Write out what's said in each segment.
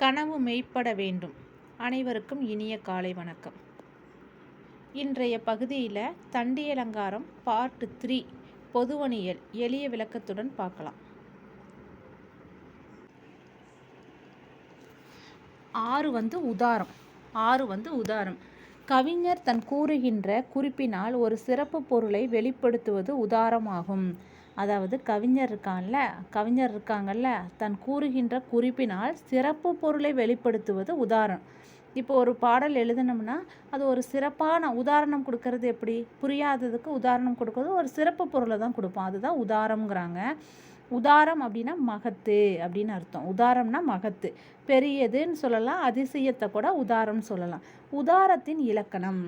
கனவு மெய்ப்பட வேண்டும். அனைவருக்கும் இனிய காலை வணக்கம். இன்றைய பகுதியில் தண்டியலங்காரம் பார்ட் 3 பொதுவணியல் எளிய விளக்கத்துடன் பார்க்கலாம். 6 உதாரம். கவிஞர் தன் கூறுகின்ற குறிப்பினால் ஒரு சிறப்பு பொருளை வெளிப்படுத்துவது உதாரமாகும். அதாவது கவிஞர் இருக்காங்கல்ல, தன் கூறுகின்ற குறிப்பினால் சிறப்பு பொருளை வெளிப்படுத்துவது உதாரணம். இப்போ ஒரு பாடல் எழுதணும்னா அது ஒரு சிறப்பான உதாரணம் கொடுக்கறது எப்படி? புரியாததுக்கு உதாரணம் கொடுக்கறது ஒரு சிறப்பு பொருளை தான் கொடுப்போம். அதுதான் உதாரம்ங்கிறாங்க. உதாரம் அப்படின்னா மகத்து அப்படின்னு அர்த்தம். உதாரம்னா மகத்து, பெரியதுன்னு சொல்லலாம், அதிசயத்தை கூட உதாரம் சொல்லலாம். உதாரத்தின் இலக்கணம்.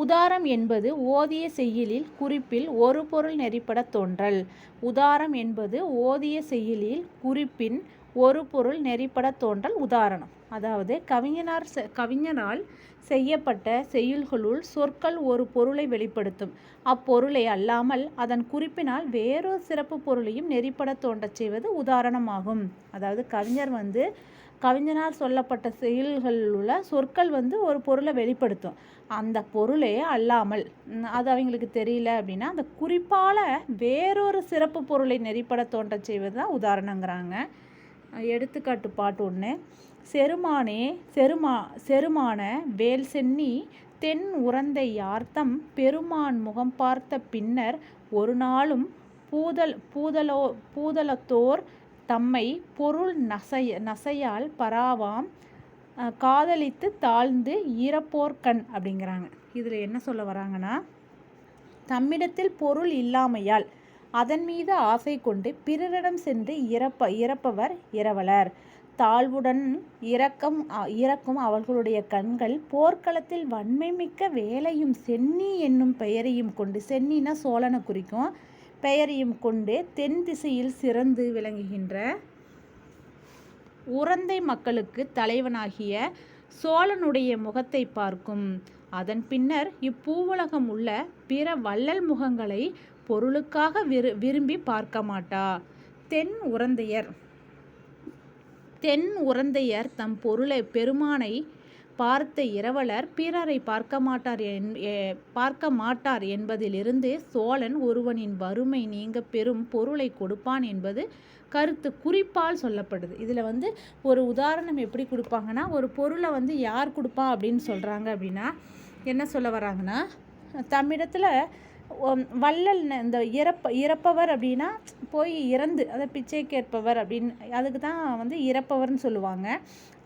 உதாரம் என்பது ஓதிய செய்யுளில் குறிப்பில் ஒரு பொருள் நெறிப்பட தோன்றல். உதாரம் என்பது ஓதிய செய்யுளில் குறிப்பின் ஒரு பொருள் நெறிப்பட தோன்றல் உதாரணம். அதாவது கவிஞரால் செய்யப்பட்ட செய்யுள்களுள் சொற்கள் ஒரு பொருளை வெளிப்படுத்தும். அப்பொருளை அல்லாமல் அதன் குறிப்பினால் வேறொரு சிறப்பு பொருளையும் நெறிப்பட தோன்றச் செய்வது உதாரணமாகும். அதாவது கவிஞனால் சொல்லப்பட்ட செயல்களில் உள்ள சொற்கள் ஒரு பொருளை வெளிப்படுத்தும். அந்த பொருளே அல்லாமல் அது அவங்களுக்கு தெரியல அப்படின்னா அந்த குறிப்பால் வேறொரு சிறப்பு பொருளை நெறிப்பட தோன்ற செய்வது தான் உதாரணங்கிறாங்க. எடுத்துக்காட்டு பாட்டு 1. செருமான வேல் சென்னி தென் உறந்தை யார்த்தம் பெருமான் முகம் பார்த்த பின்னர் ஒரு நாளும் பூதலத்தோர் தம்மை பொருள் நசையால் பராவாம் காதலித்து தாழ்ந்து ஈரப்போர்கண் அப்படிங்கிறாங்க. இதில் என்ன சொல்ல வராங்கன்னா, தம்மிடத்தில் பொருள் இல்லாமையால் அதன் மீது ஆசை கொண்டு பிறரிடம் சென்று இறப்பவர் இரவலர். தாழ்வுடன் இறக்கும் அவர்களுடைய கண்கள் போர்க்களத்தில் வன்மை மிக்க வேலையும் சென்னி என்னும் பெயரையும் கொண்டு, சென்னினா சோழனை குறிக்கும், பெயரையும் கொண்டு தென் திசையில் சிறந்து விளங்குகின்ற உறந்தை மக்களுக்கு தலைவனாகிய சோழனுடைய முகத்தை பார்க்கும். அதன் பின்னர் இப்பூவுலகம் உள்ள பிற வள்ளல் முகங்களை பொருளுக்காக விரும்பி பார்க்க மாட்டா. தென் உறந்தையர் தம் பெருமானை பார்த்த இரவலர் பிறரை பார்க்க மாட்டார் என்பதிலிருந்து சோழன் ஒருவனின் வறுமை நீங்க பெரும் பொருளை கொடுப்பான் என்பது கருத்து குறிப்பால் சொல்லப்படுது. இதில் ஒரு உதாரணம் எப்படி கொடுப்பாங்கன்னா, ஒரு பொருளை யார் கொடுப்பா அப்படின்னு சொல்கிறாங்க அப்படின்னா, என்ன சொல்ல வராங்கன்னா, தம்மிடத்தில் வள்ளல் இந்த இறப்பவர் அப்படின்னா போய் இறந்து அதை பிச்சை கேட்பவர் அப்படின்னு, அதுக்கு தான் இறப்பவர்னு சொல்லுவாங்க.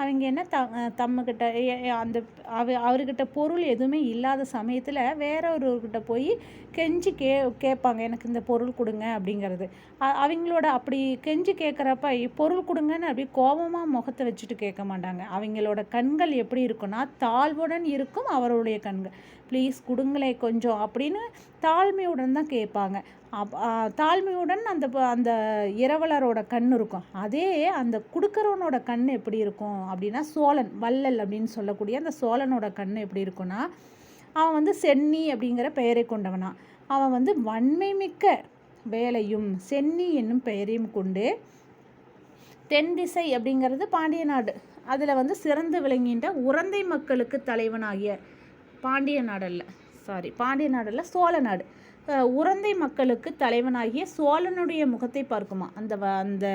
அவங்க என்ன தம்முக்கிட்ட அவர்கிட்ட பொருள் எதுவுமே இல்லாத சமயத்தில் வேற ஒருவர்கிட்ட போய் கெஞ்சி கேட்பாங்க, எனக்கு இந்த பொருள் கொடுங்க அப்படிங்கிறது. அவங்களோட அப்படி கெஞ்சி கேட்குறப்ப பொருள் கொடுங்கன்னு அப்படி கோபமாக முகத்தை வச்சுட்டு கேட்க மாட்டாங்க. அவங்களோட கண்கள் எப்படி இருக்குன்னா தாழ்வுடன் இருக்கும். அவருடைய கண்கள் ப்ளீஸ் கொடுங்களே கொஞ்சம் அப்படின்னு தாழ்மையுடன் தான் கேட்பாங்க. தாழ்மையுடன் அந்த இரவலரோட கண் இருக்கும். அதே அந்த கொடுக்குறவனோட கண் எப்படி இருக்கும் அப்படின்னா, சோழன் வள்ளல் அப்படின்னு சொல்லக்கூடிய அந்த சோழனோட கண் எப்படி இருக்குன்னா, அவன் சென்னி அப்படிங்கிற பெயரை கொண்டவனா. அவன் வன்மை மிக்க வேலையும் சென்னி என்னும் பெயரையும் கொண்டு தென் திசை அப்படிங்கிறது பாண்டிய நாடு, அதில் சிறந்து விளங்குகின்ற உறந்தை மக்களுக்கு தலைவனாகிய பாண்டிய நாடல்ல சோழ நாடு, உறந்தை மக்களுக்கு தலைவனாகிய சோழனுடைய முகத்தை பார்க்குமா. அந்த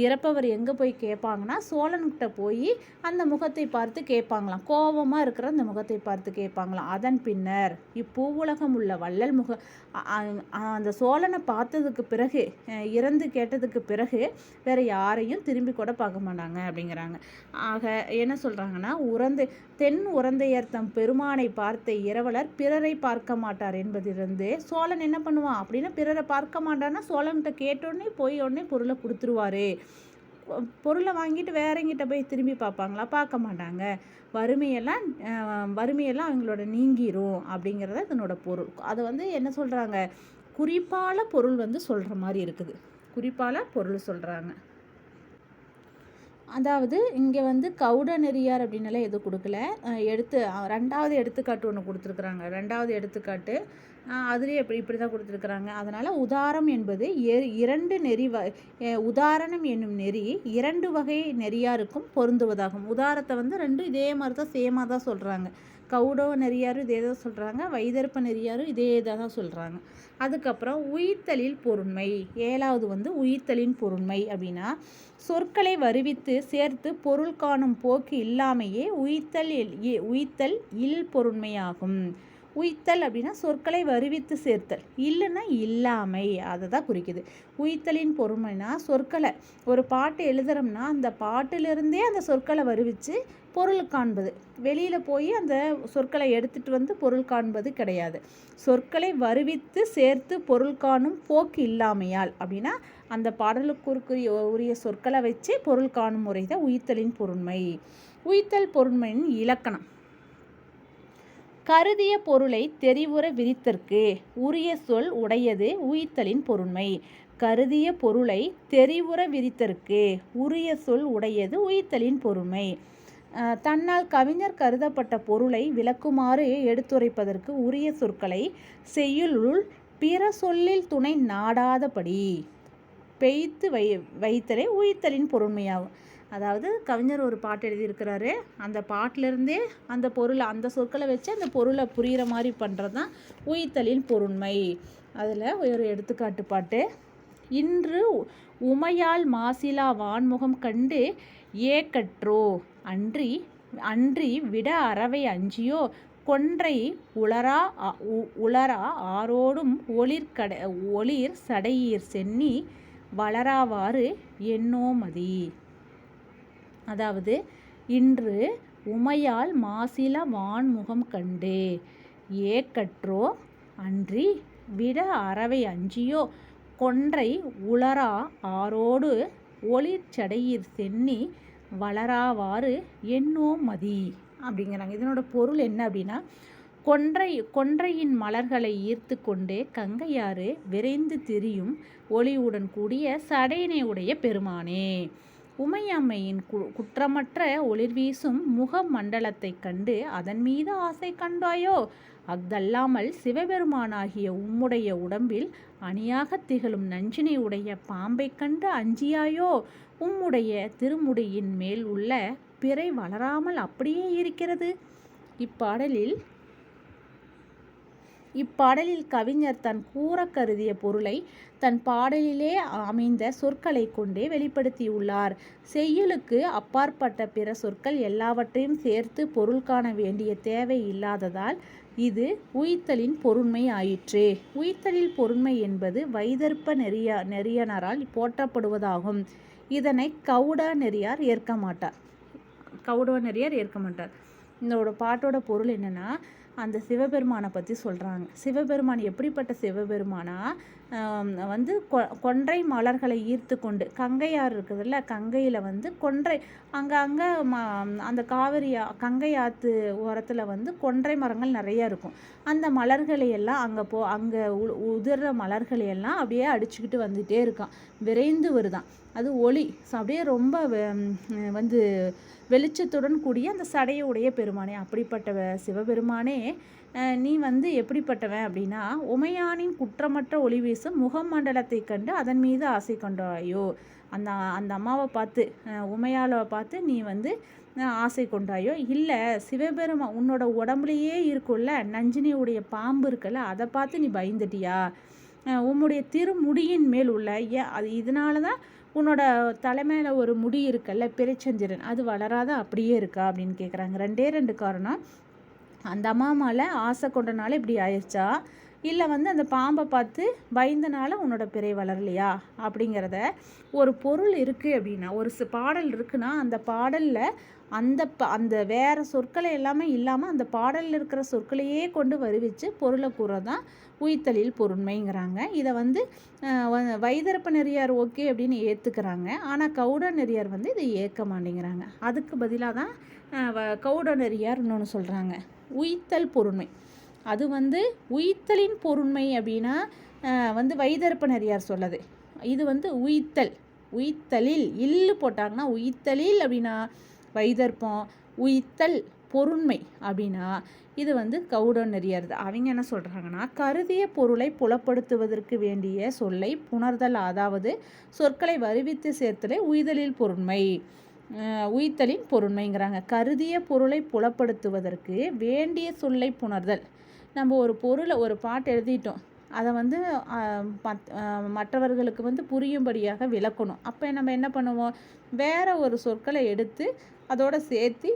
இறப்பவர் எங்கே போய் கேட்பாங்கன்னா, சோழன்கிட்ட போய் அந்த முகத்தை பார்த்து கேட்பாங்களாம். கோபமாக இருக்கிற அந்த முகத்தை பார்த்து கேட்பாங்களாம். அதன் பின்னர் இப்பூவுலகம் உள்ள வள்ளல் அந்த சோழனை பார்த்ததுக்கு பிறகு, இறந்து கேட்டதுக்கு பிறகு வேற யாரையும் திரும்பி கூட பார்க்க மாட்டாங்க அப்படிங்கிறாங்க. ஆக என்ன சொல்கிறாங்கன்னா, தென் உறந்தையர் தம் பெருமானை பார்த்த இரவலர் பிறரை பார்க்க மாட்டார் என்பதிலிருந்து சோழன் என்ன பண்ணுவான் அப்படின்னா, பிறரை பார்க்க மாட்டான்னா சோழன்கிட்ட கேட்டோடனே உடனே பொருளை கொடுத்துருவாரு. பொருளை வாங்கிட்டு வேறங்கிட்ட போய் திரும்பி பார்ப்பாங்களா? பார்க்க மாட்டாங்க. வறுமையெல்லாம் அவங்களோட நீங்கிரும் அப்படிங்கிறத இதனோட பொருள். அது என்ன சொல்கிறாங்க, குறிப்பால பொருள் சொல்கிற மாதிரி இருக்குது. குறிப்பால பொருள் சொல்கிறாங்க. அதாவது இங்கே வந்து கவுட நெறியார் அப்படின்னால எதுவும் கொடுக்கல. ரெண்டாவது எடுத்துக்காட்டு ஒன்று கொடுத்துருக்குறாங்க. ரெண்டாவது எடுத்துக்காட்டு அதுலேயே இப்படி தான் கொடுத்துருக்குறாங்க. அதனால் உதாரம் என்பது இரண்டு நெறி உதாரணம் என்னும் நெறி 2 வகை நெறியாருக்கும் பொருந்துவதாகும். உதாரத்தை வந்து 2 இதே மாதிரி தான் சேமாக தான் சொல்கிறாங்க. கவுடவ நெறியாரும் இதே தான் சொல்கிறாங்க, வைதர்ப்ப நெறியாரும் இதே தான் சொல்கிறாங்க. அதுக்கப்புறம் உயிர்த்தலில் பொருண்மை. 7வது வந்து உயிர்த்தலின் பொருண்மை அப்படின்னா சொற்களை வருவித்து சேர்த்து பொருள் காணும் போக்கு இல்லாமையே உயிர்த்தல் இல் பொருண்மையாகும். உய்த்தல் அப்படின்னா சொற்களை வருவித்து சேர்த்தல், இல்லைன்னா இல்லாமை, அதை தான் குறிக்குது. உய்த்தலின் பொறுமைனா சொற்களை ஒரு பாட்டு எழுதுறோம்னா அந்த பாட்டிலிருந்தே அந்த சொற்களை வருவித்து பொருள் காண்பது. வெளியில் போய் அந்த சொற்களை எடுத்துகிட்டு வந்து பொருள் காண்பது கிடையாது. சொற்களை வருவித்து சேர்த்து பொருள் காணும் போக்கு இல்லாமையால் அப்படின்னா அந்த பாடலுக்கு உரிய சொற்களை வச்சு பொருள் காணும் முறை தான் உய்த்தலின் பொருண்மை. உய்த்தல் பொருண்மையின் இலக்கணம்: கருதிய பொருளை தெரிவுற விரித்தற்கு உரிய சொல் உடையது உய்த்தலின் பொருண்மை. கருதிய பொருளை தெரிவுற விரித்தற்கு உரிய சொல் உடையது உய்த்தலின் பொருண்மை. தன்னால் கவிஞர் கருதப்பட்ட பொருளை விளக்குமாறு எடுத்துரைப்பதற்கு உரிய சொற்களை செய்யுளுள் பிற சொல்லில் துணை நாடாதபடி பெய்த்து வைத்தலே உய்த்தலின் பொருண்மையாகும். அதாவது கவிஞர் ஒரு பாட்டு எழுதியிருக்கிறாரு, அந்த பாட்டிலிருந்தே அந்த பொருளை அந்த சொற்களை வச்சு அந்த பொருளை புரிகிற மாதிரி பண்ணுறது தான் உய்த்தலின் பொருண்மை. அதில் ஒரு எடுத்துக்காட்டு பாட்டு: இன்று உமையால் மாசிலா வான்முகம் கண்டு ஏக்கற்றோ அன்றி விட அறவை அஞ்சியோ கொன்றை உளரா ஆரோடும் ஒளிர் சடையீர் சென்னி வளராவாறு எண்ணோமதி. அதாவது இன்று உமையால் மாசில வான்முகம் கண்டு ஏக்கற்றோ அன்றி விட அறவை அஞ்சியோ கொன்றை உளரா ஆரோடு ஒளிர்ச்சடையீர் சென்னி வளராவாறு எண்ணோமதி அப்படிங்கிறாங்க. இதனோட பொருள் என்ன அப்படின்னா, கொன்றையின் மலர்களை ஈர்த்து கொண்டே கங்கையாறு விரைந்து திரியும் ஒளியுடன் கூடிய சடையினை உடைய பெருமானே, உமையம்மையின் குற்றமற்ற ஒளிர்வீசும் முக மண்டலத்தை கண்டு அதன் மீது ஆசை கண்டாயோ? அஃதல்லாமல் சிவபெருமானாகிய உம்முடைய உடம்பில் அணியாக திகழும் நஞ்சினை உடைய பாம்பை கண்டு அஞ்சியாயோ? உம்முடைய திருமுடியின் மேல் உள்ள பிறை வளராமல் அப்படியே இருக்கிறது. இப்பாடலில் கவிஞர் தன் கூற கருதிய பொருளை தன் பாடலிலே அமைந்த சொற்களை கொண்டே வெளிப்படுத்தியுள்ளார். செய்யுளுக்கு அப்பாற்பட்ட பிற சொற்கள் எல்லாவற்றையும் சேர்த்து பொருள் காண வேண்டிய தேவை இல்லாததால் இது உய்த்தலின் பொருண்மை ஆயிற்று. உய்த்தலில் பொருண்மை என்பது வைதர்ப்ப நெறியனரால் போற்றப்படுவதாகும். இதனை கவுட நெறியார் ஏற்க மாட்டார். இதோட பாட்டோட பொருள் என்னன்னா, அந்த சிவபெருமானை பற்றி சொல்கிறாங்க. சிவபெருமான் எப்படிப்பட்ட சிவபெருமானா, வந்து கொன்றை மலர்களை ஈர்த்து கொண்டு, கங்கையாறு இருக்குதுல்ல, கங்கையில் வந்து கொன்றை அங்கே அந்த கங்கை ஆற்று ஓரத்தில் வந்து கொன்றை மரங்கள் நிறையா இருக்கும். அந்த மலர்களையெல்லாம் அங்கே உதிர்ற மலர்களையெல்லாம் அப்படியே அடிச்சுக்கிட்டு வந்துகிட்டே இருக்கான், விரைந்து வருதான். அது ஒளி அப்படியே ரொம்ப வந்து வெளிச்சத்துடன் கூடிய அந்த சடையுடைய பெருமானே, அப்படிப்பட்ட சிவபெருமானே நீ வந்து எப்படிப்பட்டவன் அப்படின்னா, உமையானின் குற்றமற்ற ஒளி வீசும் முகமண்டலத்தை கண்டு அதன் மீது ஆசை கொண்டாயோ? அந்த அம்மாவை பார்த்து, உமையாளை பார்த்து நீ வந்து ஆசை கொண்டாயோ? இல்லை, உன்னோட உடம்புலையே இருக்குல்ல நஞ்சினியுடைய பாம்பு இருக்குல்ல, அதை பார்த்து நீ பயந்துட்டியா? உம்முடைய திருமுடியின் மேல் உள்ள அது இதனால தான் உன்னோட தலைமையில் ஒரு முடி இருக்குல்ல, பிறைச்சந்திரன், அது வளராத அப்படியே இருக்கா அப்படின்னு கேட்குறாங்க. 2 காரணம். அந்த அம்மா மேலே ஆசை கொண்டனால இப்படி ஆயிடுச்சா, இல்லை வந்து அந்த பாம்பை பார்த்து பயந்தனால உன்னோட பிறை வளரலையா அப்படிங்கிறத. ஒரு பொருள் இருக்குது அப்படின்னா, ஒரு பாடல் இருக்குன்னா அந்த பாடலில் அந்த வேறு சொற்களை எல்லாமே இல்லாமல் அந்த பாடலில் இருக்கிற சொற்களையே கொண்டு வருவித்து பொருளை கூறதான் உய்த்தலில் பொருண்மைங்கிறாங்க. இதை வந்து வைதர்ப்ப நெறியார் ஓகே அப்படின்னு ஏற்றுக்கிறாங்க. ஆனால் கவுட நெறியார் வந்து இதை ஏற்க மாட்டேங்கிறாங்க. அதுக்கு பதிலாக தான் கவுட நெறியார் இன்னொன்று சொல்கிறாங்க, உய்த்தல் பொருண்மை. அது வந்து உய்த்தலின் பொருண்மை அப்படின்னா வந்து வைதர்ப்ப நெறியார் சொல்லது. இது வந்து உய்த்தல் உயித்தலில் இல்லு போட்டாங்கன்னா உயித்தலில் அப்படின்னா வைதர்ப்பம், உயித்தல் பொருண்மை அப்படின்னா இது வந்து கவுடநெறியறது. அவங்க என்ன சொல்கிறாங்கன்னா, கருதிய பொருளை புலப்படுத்துவதற்கு வேண்டிய சொல்லை புணர்தல், அதாவது சொற்களை வருவித்து சேர்த்தலே உய்தலில் பொருண்மை, உய்த்தலின் பொருண்மைங்கிறாங்க. கருதிய பொருளை புலப்படுத்துவதற்கு வேண்டிய சொல்லை புணர்தல். நம்ம ஒரு பொருளை ஒரு பாட்டு எழுதிட்டோம், அதை வந்து மற்றவர்களுக்கு வந்து புரியும்படியாக விளக்கணும். அப்போ நம்ம என்ன பண்ணுவோம், வேற ஒரு சொற்களை எடுத்து அதோட சேர்த்து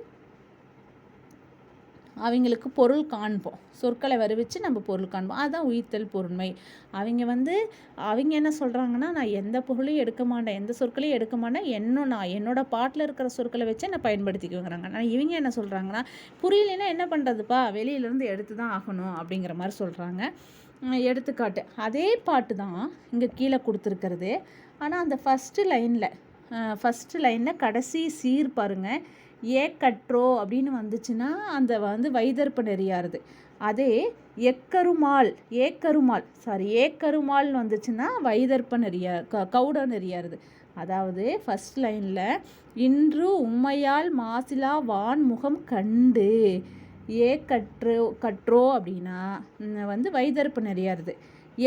அவங்களுக்கு பொருள் காண்போம், சொற்களை வருவித்து நம்ம பொருள் காண்போம். அதுதான் உயிர்த்தல் பொருண்மை. அவங்க என்ன சொல்கிறாங்கன்னா, நான் எந்த பொருளையும் எடுக்க மாட்டேன், எந்த சொற்களையும் எடுக்க மாட்டேன், நான் என்னோடய பாட்டில் இருக்கிற சொற்களை வச்சு நான் பயன்படுத்திக்குவேங்கிறாங்க. ஆனால் இவங்க என்ன சொல்கிறாங்கன்னா, புரியலைன்னா என்ன பண்ணுறதுப்பா, வெளியிலேருந்து எடுத்து தான் ஆகணும் அப்படிங்கிற மாதிரி சொல்கிறாங்க. எடுத்துக்காட்டு அதே பாட்டு தான் இங்கே கீழே கொடுத்துருக்கிறது. ஆனால் அந்த ஃபஸ்ட்டு லைனில் கடைசி சீர் பாருங்கள், ஏக்கற்றோ அப்படின்னு வந்துச்சுன்னா அந்த வந்து வைதர்ப்ப நெறியாருது. அதே ஏக்கருமால் வந்துச்சுன்னா வைதர்ப்ப நெறியா கவுட நெறியாருது. அதாவது ஃபஸ்ட் லைனில் இன்று உம்மையால் மாசிலா வான்முகம் கண்டு கற்றோ அப்படின்னா வந்து வைதர்ப்ப நெறியாருது.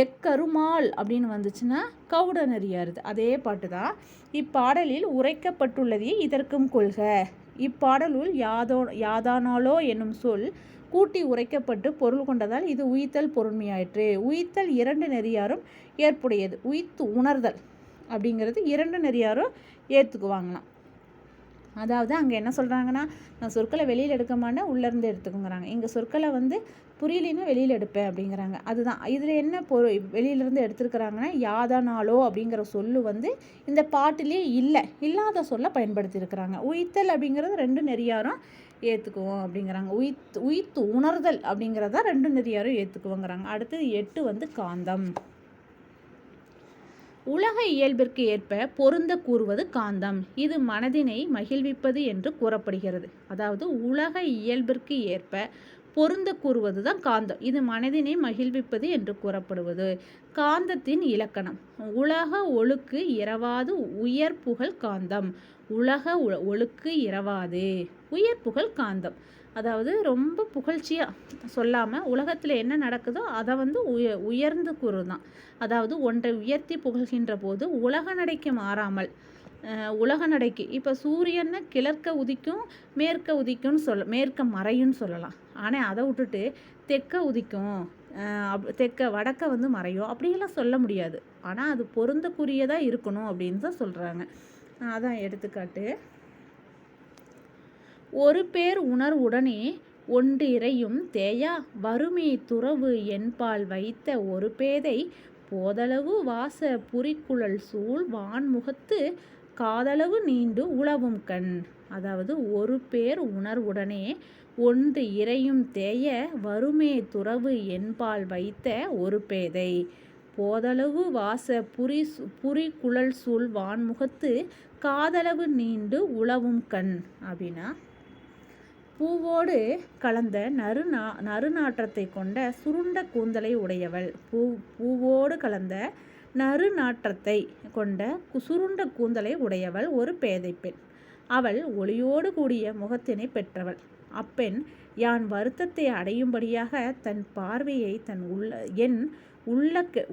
எக்கருமால் அப்படின்னு வந்துச்சுன்னா கவுட நெறியாருது. அதே பாட்டு தான். இப்பாடலில் உரைக்கப்பட்டுள்ளதே இதற்கும் கொள்க. இப்பாடலுள் யாதானாலோ என்னும் சொல் கூட்டி உரைக்கப்பட்டு பொருள் கொண்டதால் இது உய்த்தல் பொருண்மையாயிற்று. உய்த்தல் 2 நெறியாரும் ஏற்புடையது. உய்த்து உணர்தல் அப்படிங்கிறது 2 நெறியாரும் ஏற்றுக்குவாங்களாம். அதாவது அங்கே என்ன சொல்கிறாங்கன்னா, நான் சொற்களை வெளியில் எடுக்க மாட்டேன், உள்ளேருந்து எடுத்துக்கோங்கிறாங்க. இங்கே சொற்களை வந்து புரியலைன்னா வெளியில் எடுப்பேன் அப்படிங்கிறாங்க. அதுதான் இதில் என்ன வெளியிலேருந்து எடுத்துருக்கிறாங்கன்னா, யாதானாலோ அப்படிங்கிற சொல்லு வந்து இந்த பாட்டிலே இல்லாத சொல்ல பயன்படுத்தியிருக்கிறாங்க. உய்த்தல் அப்படிங்கிறது 2 நெறியாரும் ஏற்றுக்குவோம் அப்படிங்கிறாங்க. உய்த்து உணர்தல் அப்படிங்கிறதா 2 நெறியாரும் ஏற்றுக்குவோங்கிறாங்க. அடுத்தது 8 வந்து காந்தம். உலக இயல்பிற்கு ஏற்ப பொருந்த கூறுவது காந்தம். இது மனதினை மகிழ்விப்பது என்று கூறப்படுகிறது. அதாவது உலக இயல்பிற்கு ஏற்ப பொருந்த கூறுவது தான் காந்தம். இது மனதினை மகிழ்விப்பது என்று கூறப்படுவது. காந்தத்தின் இலக்கணம்: உலக ஒழுக்கு இரவாது உயர் புகழ் காந்தம். உலக ஒழுக்கு இரவாது உயர் புகழ் காந்தம். அதாவது ரொம்ப புகழ்ச்சியாக சொல்லாமல் உலகத்தில் என்ன நடக்குதோ அதை வந்து உயர்ந்து கூறுதான். அதாவது ஒன்றை உயர்த்தி புகழ்கின்ற போது உலக நடைக்கு மாறாமல், உலக நடைக்கு இப்போ சூரியனை கிழக்க உதிக்கும் மேற்க உதிக்கும்னு மேற்க மறையும்னு சொல்லலாம். ஆனால் அதை விட்டுட்டு தெற்க உதிக்கும், வடக்க வந்து மறையும் அப்படியெல்லாம் சொல்ல முடியாது. ஆனால் அது பொருந்தக்குரியதாக இருக்கணும் அப்படின்னு தான் சொல்கிறாங்க. அதான் எடுத்துக்காட்டு: ஒரு பேர் உணர்வுடனே ஒன்று இறையும் தேயா வறுமை துறவு என்பால் வைத்த ஒரு பேதை போதளவு வாச புரிக்குழல் சூழ் வான்முகத்து காதளவு நீண்டு உளவும் கண். அதாவது ஒரு பேர் உணர்வுடனே ஒன்று இறையும் தேய வறுமை துறவு என்பால் வைத்த ஒரு பேதை போதளவு வாச புரிக்குழல் சூழ் வான்முகத்து காதளவு நீண்டு உளவும் கண். அப்படின்னா பூவோடு கலந்த நறுநாற்றத்தை கொண்ட சுருண்ட கூந்தலை உடையவள். பூவோடு கலந்த நறுநாற்றத்தை கொண்ட சுருண்ட கூந்தலை உடையவள் ஒரு பேதை பெண். அவள் ஒளியோடு கூடிய முகத்தினை பெற்றவள். அப்பெண் யான் வருத்தத்தை அடையும்படியாக தன் பார்வையை என்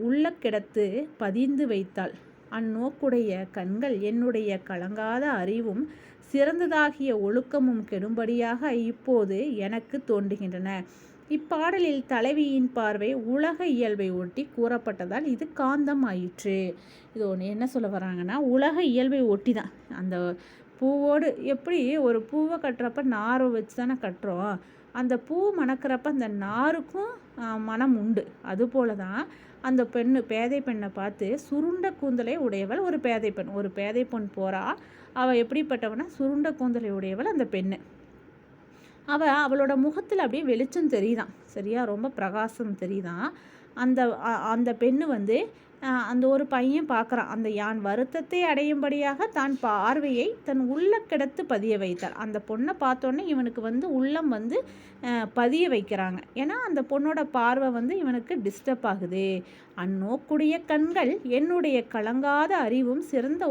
உள்ள கிடத்து பதிந்து வைத்தாள். அந்நோக்குடைய கண்கள் என்னுடைய கலங்காத அறிவும் சிறந்ததாகிய ஒழுக்கமும் கெடும்படியாக இப்போது எனக்கு தோன்றுகின்றன. இப்பாடலில் தலைவியின் பார்வை உலக இயல்பை ஒட்டி கூறப்பட்டதால் இது காந்தம் ஆயிற்று. இது ஒன்று என்ன சொல்ல வராங்கன்னா, உலக இயல்பை ஒட்டி தான். அந்த பூவோடு எப்படி ஒரு பூவை கட்டுறப்ப நாரை வச்சு தானே கட்டுறோம், அந்த பூ மணக்கிறப்ப அந்த நாருக்கும் மனம் உண்டு. அதுபோல தான் அந்த பேதை பெண்ணை பார்த்து சுருண்ட கூந்தலை உடையவள் ஒரு பேதை பெண் போகிறா. அவள் எப்படிப்பட்டவனா, சுருண்ட கூந்தலை உடையவள் அந்த பெண்ணு. அவளோட முகத்தில் அப்படியே வெளிச்சம் தெரியுதான், சரியா, ரொம்ப பிரகாசம் தெரியுதான். அந்த அந்த பெண்ணு வந்து அந்த ஒரு பையன் பார்க்குறான். அந்த யான் வருத்தத்தை அடையும்படியாக தான் பார்வையை தன் உள்ள கிடத்து பதிய வைத்தார். அந்த பொண்ணை பார்த்தோன்னே இவனுக்கு வந்து உள்ளம் வந்து பதிய வைக்கிறாங்க. ஏன்னா அந்த பொண்ணோட பார்வை வந்து இவனுக்கு டிஸ்டர்ப் ஆகுது. அந்நோக்குடைய கண்கள் என்னுடைய கலங்காத அறிவும் சிறந்த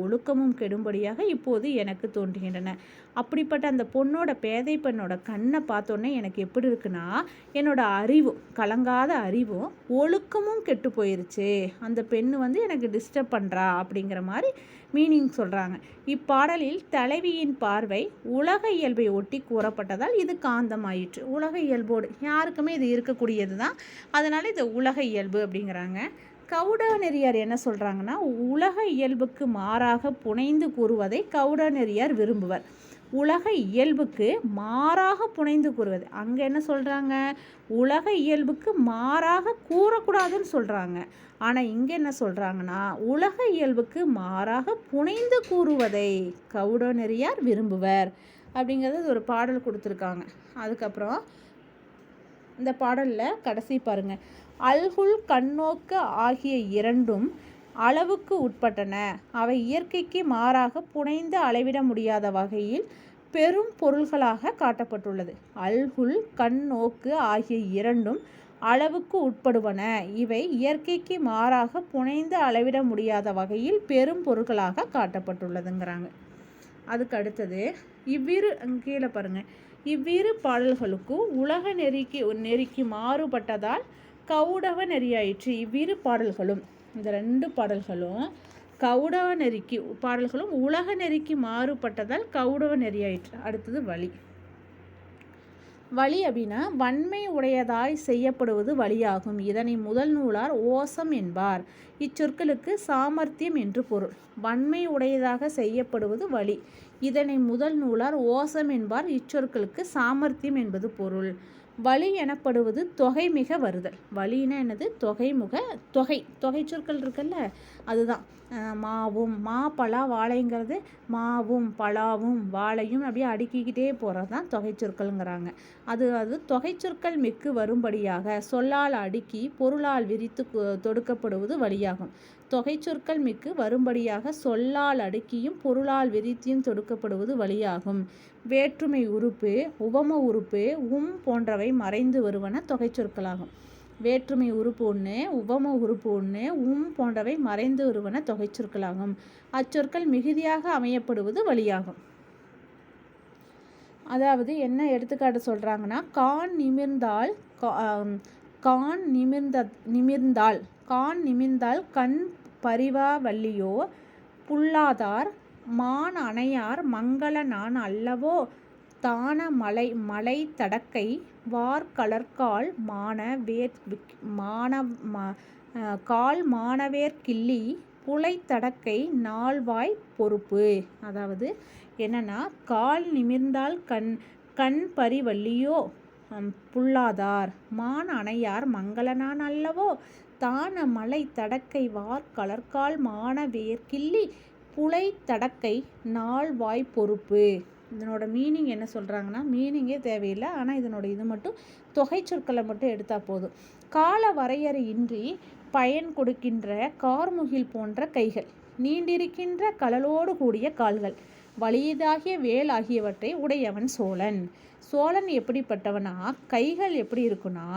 ஒழுக்கமும் கெடும்படியாக இப்போது எனக்கு தோன்றுகின்றன. அப்படிப்பட்ட அந்த பொண்ணோட பேதை பெண்ணோட கண்ணை பார்த்தோன்னே எனக்கு எப்படி இருக்குன்னா, என்னோட அறிவும் கலங்காத அறிவும் ஒழுக்கமும் கெட்டு போயிருச்சு. அந்த பெண்ணு வந்து எனக்கு டிஸ்டர்ப் பண்ணுறா அப்படிங்கிற மாதிரி மீனிங் சொல்கிறாங்க. இப்பாடலில் தலைவியின் பார்வை உலக இயல்பை ஒட்டி கூறப்பட்டதால் இது காந்தமாயிற்று. உலக இயல்போடு யாருக்குமே இது இருக்கக்கூடியது தான், அதனால் இது உலக இயல்பு அப்படிங்கிறாங்க. கவுட நெறியார் என்ன சொல்கிறாங்கன்னா, உலக இயல்புக்கு மாறாக புனைந்து கூறுவதை கவுட நெறியார் விரும்புவர். உலக இயல்புக்கு மாறாக புனைந்து கூறுவது, அங்கே என்ன சொல்கிறாங்க, உலக இயல்புக்கு மாறாக கூறக்கூடாதுன்னு சொல்கிறாங்க. ஆனால் இங்கே என்ன சொல்கிறாங்கன்னா, உலக இயல்புக்கு மாறாக புனைந்து கூறுவதை கவுட நெறியார் விரும்புவர் அப்படிங்கிறது ஒரு பாடல் கொடுத்துருக்காங்க. அதுக்கப்புறம் இந்த பாடலில் கடைசி பாருங்கள், அல்குல் கண்ணோக்கு ஆகிய இரண்டும் அளவுக்கு உட்பட்டன. அவை இயற்கைக்கு மாறாக புனைந்து அளவிட முடியாத வகையில் பெரும் பொருள்களாக காட்டப்பட்டுள்ளது. அல்குல் கண்ணோக்கு ஆகிய இரண்டும் அளவுக்கு உட்படுவன. இவை இயற்கைக்கு மாறாக புனைந்து அளவிட முடியாத வகையில் பெரும் பொருள்களாக காட்டப்பட்டுள்ளதுங்கிறாங்க. அதுக்கு அடுத்தது இவ்விரு கீழே பாருங்கள், இவ்விரு பாடல்களுக்கும் உலக நெறிக்கு மாறுபட்டதால் கவுடவ நெறியாயிற்று. இவ்விரு பாடல்களும், இந்த 2 பாடல்களும் கவுடவ நெறிக்கு பாடல்களும் உலக நெறிக்கு மாறுபட்டதால் கவுடவ நெறியாயிற்று. அடுத்தது வழி. வழி அப்படின்னா வன்மை உடையதாய் செய்யப்படுவது வழியாகும். இதனை முதல் நூலார் ஓசம் என்பார். இச்சொற்களுக்கு சாமர்த்தியம் என்று பொருள். வன்மை உடையதாக செய்யப்படுவது வழி. இதனை முதல் நூலார் ஓசம் என்பார். இச்சொற்களுக்கு சாமர்த்தியம் என்பது பொருள். வழி எனப்படுவது தொகை மிக வருதல். வழின்னா என்னது, தொகை சொற்கள் இருக்குல்ல, அதுதான். மாவும், மா பலா வாழைங்கிறது மாவும் பலாவும் வாழையும் அப்படியே அடுக்கிக்கிட்டே போகிறது தான் தொகை சொற்கள்ங்கிறாங்க. அது தொகை சொற்கள் மிக்கு வரும்படியாக சொல்லால் அடுக்கி பொருளால் விரித்து தொடுக்கப்படுவது வழியாகும். தொகை சொற்கள் மிக்கு வரும்படியாக சொல்லால் அடுக்கியும் பொருளால் விரித்தியும் தொடுக்கப்படுவது வழியாகும். வேற்றுமை உறுப்பு, உவம உறுப்பு, போன்றவை மறைந்து வருவன தொகை சொற்களாகும். வேற்றுமை உறுப்பு ஒன்று, உவம உறுப்பு ஒன்று, போன்றவை மறைந்து வருவன தொகை சொற்களாகும். அச்சொற்கள் மிகுதியாக அமையப்படுவது வழியாகும். அதாவது என்ன எடுத்துக்காட்டு சொல்கிறாங்கன்னா, கான் நிமிர்ந்தால் கண் பரிவா வல்லியோ புல்லாதார் மான் அணையார் மங்கள நான் அல்லவோ தான மலை தடக்கை வார்கலர்கால் மானவேர் கிள்ளி புலை தடக்கை நால்வாய் பொறுப்பு. அதாவது என்னன்னா, கால் நிமிர்ந்தால் கண் பரிவல்லியோ புல்லாதார் மான் அணையார் மங்களனான் அல்லவோ தான மலை தடக்கை வார்கலர்கால் மானவேர் கிள்ளி புலை தடக்கை நால்வாய் பொறுப்பு. இதனோட மீனிங் என்ன சொல்கிறாங்கன்னா, மீனிங்கே தேவையில்லை, ஆனால் இதனோட இது மட்டும் தொகை சொற்களை மட்டும் எடுத்தால் போதும். கால வரையறையின்றி பயன் கொடுக்கின்ற கார்முகில் போன்ற கைகள், நீண்டிருக்கின்ற கழலோடு கூடிய கால்கள், வலியதாகிய வேல் ஆகியவற்றை உடையவன் சோழன். சோழன் எப்படிப்பட்டவனா, கைகள் எப்படி இருக்குன்னா,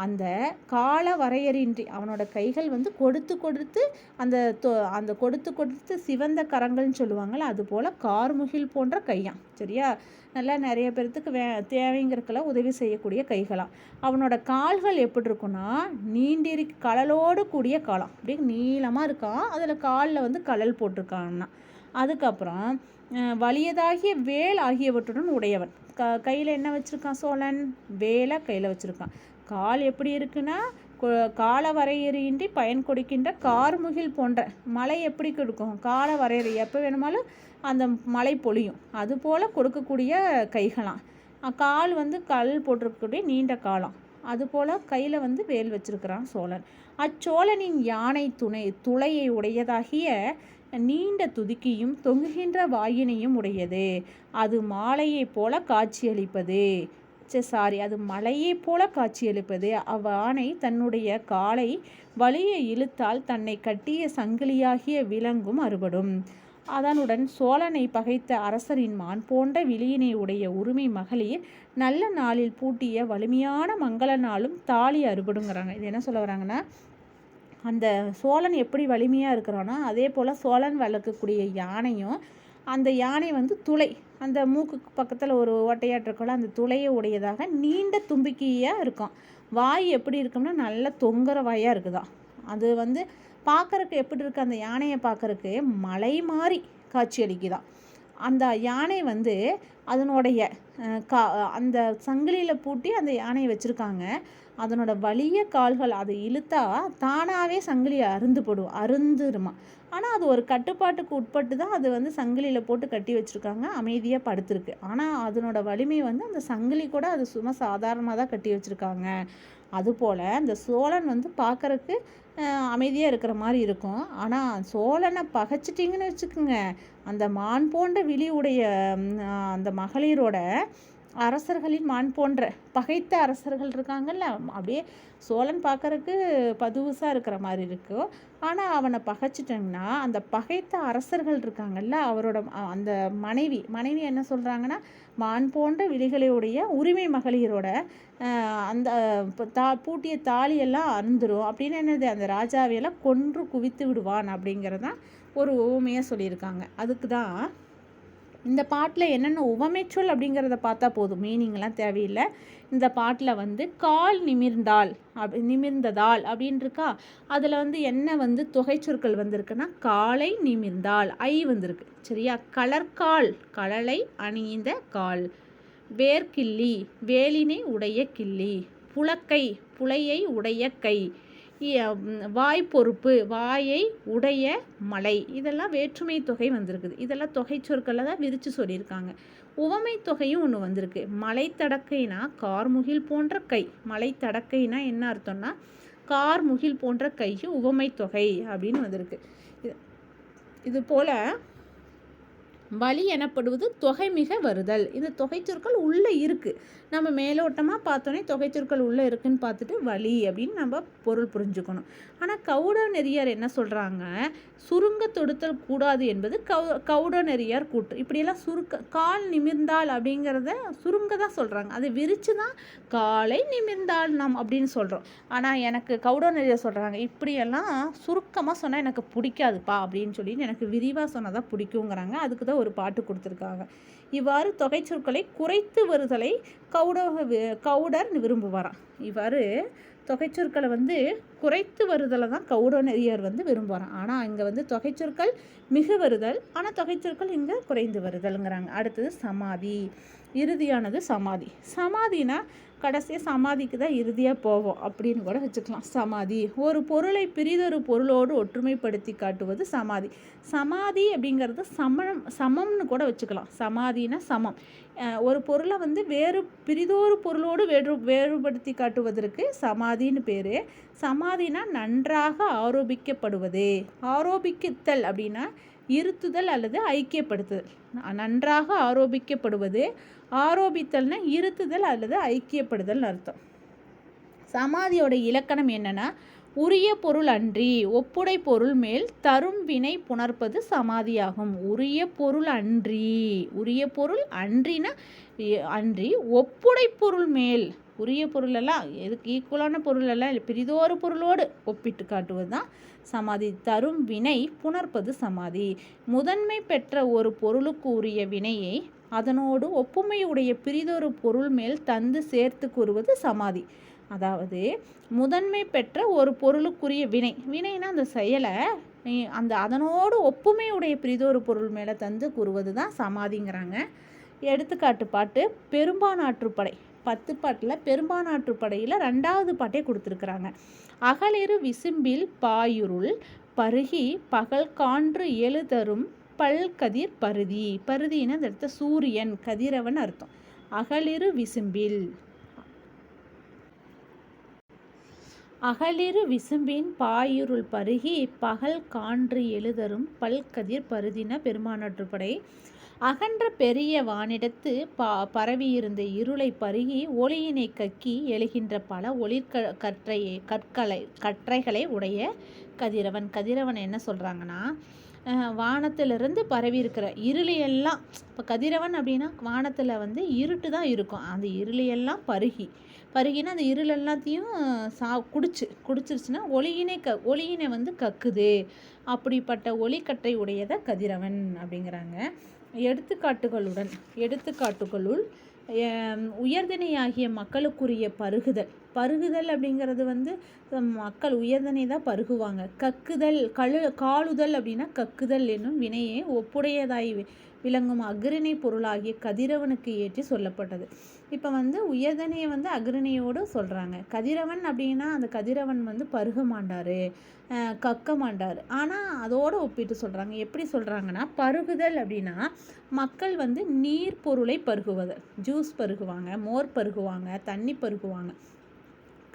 அந்த கால வரையறின்றி அவனோட கைகள் வந்து கொடுத்து அந்த கொடுத்து சிவந்த கரங்கள்னு சொல்லுவாங்கள்ல, அதுபோல் கார்முகில் போன்ற கையான். சரியா, நல்லா நிறைய பேர்த்துக்கு தேவைங்கிறதுக்கெல்லாம் உதவி செய்யக்கூடிய கைகளாம். அவனோட கால்கள் எப்படி இருக்குன்னா, கழலோடு கூடிய காலம், அப்படியே நீளமாக இருக்கான், அதில் காலில் வந்து கழல் போட்டிருக்கான்னா. அதுக்கப்புறம் வலியதாகிய வேல் ஆகியவற்றுடன் உடையவன். கையில் என்ன வச்சுருக்கான் சோழன், வேலை கையில் வச்சுருக்கான். கால் எப்படி இருக்குன்னா, கால வரையறையின்றி பயன் கொடுக்கின்ற கார்முகில் போன்ற, மழை எப்படி கொடுக்கும், கால வரையறை எப்போ வேணுமாலும் அந்த மழை பொழியும், அதுபோல் கொடுக்கக்கூடிய கைகளாம். கால் வந்து கல் போட்டிருக்கக்கூடிய நீண்ட காலம், அதுபோல் கையில் வந்து வேல் வச்சிருக்கிறான் சோழன். அச்சோழனின் யானை துளையை உடையதாகிய நீண்ட துதிக்கியும் தொங்குகின்ற வாயினையும் உடையது. அது மாலையை போல காட்சியளிப்பது. அது மலையைப் போல காட்சியளிப்பது. அவ்வானை தன்னுடைய காலை வலிய இழுத்தால் தன்னை கட்டிய சங்கிலியாகிய விலங்கும் அறுபடும். அதனுடன் சோழனை பகைத்த அரசரின் மான் போன்ற விழியினை உடைய உரிமை மகளிர் நல்ல நாளில் பூட்டிய வலிமையான மங்கள நாளும் தாலி அறுபடுங்கிறாங்க. இது என்ன சொல்ல வராங்கன்னா, அந்த சோழன் எப்படி வலிமையாக இருக்கிறானோ அதே போல் சோழன் வளர்க்கக்கூடிய யானையும், அந்த யானை வந்து துளை, அந்த மூக்கு பக்கத்தில் ஒரு ஓட்டையாட்டிருக்கோல அந்த துளையை உடையதாக நீண்ட தும்பிக்கையாக இருக்கும். வாய் எப்படி இருக்கும்னா நல்ல தொங்குற வாயாக இருக்குதான். அது வந்து பார்க்குறக்கு எப்படி இருக்குது, அந்த யானையை பார்க்குறக்கு மலை மாதிரி காட்சி அளிக்குதான். அந்த யானை வந்து அதனுடைய அந்த சங்கிலியில் பூட்டி அந்த யானையை வச்சுருக்காங்க. அதனோட வலிய கால்கள் அதை இழுத்தா தானாகவே சங்கிலியை அருந்துருமா. ஆனால் அது ஒரு கட்டுப்பாட்டுக்கு உட்பட்டு தான் அது வந்து சங்கிலியில் போட்டு கட்டி வச்சுருக்காங்க, அமைதியாக படுத்துருக்கு. ஆனால் அதனோட வலிமை வந்து அந்த சங்கிலி கூட அது சும்மா சாதாரணமாக தான் கட்டி வச்சுருக்காங்க. அதுபோல் அந்த சோழன் வந்து பார்க்குறக்கு அமைதியாக இருக்கிற மாதிரி இருக்கும். ஆனால் சோழனை பகைச்சிட்டிங்கன்னு வச்சுக்கோங்க, அந்த மான் போன்ற விழி உடைய அந்த மகளிரோட அரசர்களின் மான் போன்ற பகைத்த அரசர்கள் இருக்காங்கல்ல, அப்படியே சோழன் பார்க்குறக்கு பதுவுசாக இருக்கிற மாதிரி இருக்கும். ஆனால் அவனை பகைச்சிட்டோம்னா அந்த பகைத்த அரசர்கள் இருக்காங்கல்ல, அவரோட அந்த மனைவி என்ன சொல்கிறாங்கன்னா, மான் போன்ற விழிகளையுடைய உரிமை மகளிரோட அந்த பூட்டிய தாலியெல்லாம் அருந்துரும் அப்படின்னு என்னது, அந்த ராஜாவையெல்லாம் கொன்று குவித்து விடுவான் அப்படிங்கிறதான் ஒரு உவமையாக சொல்லியிருக்காங்க. அதுக்கு தான் இந்த பாட்டில் என்னென்ன உவமைச்சொல் அப்படிங்கிறத பார்த்தா போதும், மீனிங்லாம் தேவையில்லை. இந்த பாட்டில் வந்து கால் நிமிர்ந்ததால் அப்படின்னு இருக்கா, அதில் வந்து என்ன வந்து தொகைச்சொற்கள் வந்திருக்குன்னா, காலை நிமிர்ந்தால் ஐ வந்திருக்கு சரியா. கலர்கால் கழலை அணிந்த கால், வேர்க்கிள்ளி வேலினை உடைய கிள்ளி, புலக்கை புலையை உடைய கை, வாய்ப்பொறுப்பு வாயை உடைய மலை, இதெல்லாம் வேற்றுமை தொகை வந்திருக்குது. இதெல்லாம் தொகை சொற்களை தான் விரித்து சொல்லியிருக்காங்க. உவமை தொகையும் ஒன்று வந்திருக்கு. மலைத்தடக்கைனா கார்முகில் போன்ற கை. மலைத்தடக்கைனா என்ன அர்த்தம்னா கார்முகில் போன்ற கைக்கு உவமை தொகை அப்படின்னு வந்திருக்கு. இது போல் வலி எனப்படுவது தொகை மிக வருதல். இந்த தொகை சொற்கள் உள்ளே இருக்குது. நம்ம மேலோட்டமாக பார்த்தோன்னே தொகை சொற்கள் உள்ளே இருக்குன்னு பார்த்துட்டு வலி அப்படின்னு நம்ம பொருள் புரிஞ்சுக்கணும். ஆனால் கவுட நெறியார் என்ன சொல்கிறாங்க, சுருங்க தொடுத்தல் கூடாது என்பது கவுட நெறியார் கூற்று. இப்படியெல்லாம் கால் நிமிர்ந்தால் அப்படிங்கிறத சுருங்க தான் சொல்கிறாங்க. அதை விரித்து தான் காலை நிமிர்ந்தால் நாம் அப்படின்னு சொல்கிறோம். ஆனால் எனக்கு கவுட நெறியார் சொல்கிறாங்க, இப்படியெல்லாம் சுருக்கமாக சொன்னால் எனக்கு பிடிக்காதுப்பா அப்படின்னு சொல்லி எனக்கு விரிவாக சொன்னால் தான் பிடிக்குங்கிறாங்க. அதுக்கு தான் ஒரு பாட்டு கொடுத்துருக்காங்க. இவ்வாறு தொகை சொற்களை குறைத்து வருதலை கவுடர் விரும்புவாராம். இவ்வாறு தொகை சொற்களை வந்து குறைத்து வருதலை தான் கவுட நெறியார் வந்து விரும்புவாராம். ஆனால் இங்கே வந்து தொகை சொற்கள் மிக வருதல், ஆனால் தொகை சொற்கள் இங்கே குறைந்து வருதல்ங்கிறாங்க. அடுத்தது சமாதி. இறுதியானது சமாதி. சமாதினா கடைசியாக சமாதிக்கு தான் இறுதியாக போவோம் அப்படின்னு கூட வச்சுக்கலாம். சமாதி ஒரு பொருளை பிரிதொரு பொருளோடு ஒற்றுமைப்படுத்தி காட்டுவது சமாதி. சமாதி அப்படிங்கிறது சமம்னு கூட வச்சுக்கலாம். சமாதினா சமம். ஒரு பொருளை வந்து பிரிதொரு பொருளோடு வேறுபடுத்தி காட்டுவதற்கு சமாதின்னு பேர். சமாதினா நன்றாக ஆரோபிக்கப்படுவது. ஆரோபித்தல் அப்படின்னா இருத்துதல் அல்லது ஐக்கியப்படுத்துதல். நன்றாக ஆரோபிக்கப்படுவது. ஆரோபித்தல்னா இருத்துதல் அல்லது ஐக்கியப்படுதல் அர்த்தம். சமாதியோட இலக்கணம் என்னன்னா, உரிய பொருள் அன்றி ஒப்புடை பொருள் மேல் தரும் வினை புணர்ப்பது சமாதியாகும். உரிய பொருள் அன்றினா அன்றி ஒப்புடை பொருள் மேல், உரிய பொருளெல்லாம் எதுக்கு ஈக்குவலான பொருளெல்லாம் பிரிதொரு பொருளோடு ஒப்பிட்டு காட்டுவது தான் சமாதி. தரும் வினை புணர்ப்பது சமாதி. முதன்மை பெற்ற ஒரு பொருளுக்கு உரிய வினையை அதனோடு ஒப்புமையுடைய பிரிதொரு பொருள் மேல் தந்து சேர்த்து கூறுவது சமாதி. அதாவது முதன்மை பெற்ற ஒரு பொருளுக்குரிய வினைனா அந்த செயலை அதனோடு ஒப்புமையுடைய பிரிதொரு பொருள் மேலே தந்து கூறுவது தான் சமாதிங்கிறாங்க. எடுத்துக்காட்டு பாட்டு பெரும்பானாற்றுப்படை. 10 பாட்டில் பெரும்பானாற்றுப்படையில் 2வது பாட்டே கொடுத்துருக்குறாங்க. அகலிரு விசும்பில் பாயுருள் பருகி பகல் கான்று எழுதரும் பல்கதிர் பருதி. பருதின்னு அந்த இடத்த சூரியன் கதிரவன் அர்த்தம். அகலிரு விசும்பின் பாயுருள் பருகி பகல் கான்று எழுதரும் பல்கதிர் பருதின பெரும்பானாற்றுப்படை. அகன்ற பெரிய வானிடத்து பரவியிருந்த இருளை பருகி ஒளியினை கக்கி எழுகின்ற பல கற்றைகளை உடைய கதிரவன். கதிரவன் என்ன சொல்கிறாங்கன்னா, வானத்திலிருந்து பரவி இருக்கிற இருளையெல்லாம், இப்போ கதிரவன் அப்படின்னா வானத்தில் வந்து இருட்டு தான் இருக்கும், அந்த இருளையெல்லாம் பருகினா அந்த இருள் எல்லாத்தையும் குடிச்சிருச்சுன்னா ஒளியினை வந்து கக்குது. அப்படிப்பட்ட ஒளிக்கற்றை உடையதை கதிரவன் அப்படிங்கிறாங்க. எடுத்துக்காட்டுகளுள் உயர்திணையாகிய மக்களுக்குரிய பருகுதல் அப்படிங்கிறது வந்து மக்கள் உயர்திணை தான் பருகுவாங்க. காளுதல் அப்படின்னா கக்குதல் என்னும் வினையை ஒப்புடையதாய் விளங்கும் அக்ரிணை பொருளாகிய கதிரவனுக்கு ஏற்றி சொல்லப்பட்டது. இப்போ வந்து உயர்தனையை வந்து அக்ரிணையோடு சொல்கிறாங்க. கதிரவன் அப்படின்னா அந்த கதிரவன் வந்து பருக மாட்டார், கக்க மாட்டார். ஆனால் அதோடு ஒப்பிட்டு சொல்கிறாங்க. எப்படி சொல்கிறாங்கன்னா, பருகுதல் அப்படின்னா மக்கள் வந்து நீர் பொருளை பருகுவது, ஜூஸ் பருகுவாங்க, மோர் பருகுவாங்க, தண்ணி பருகுவாங்க.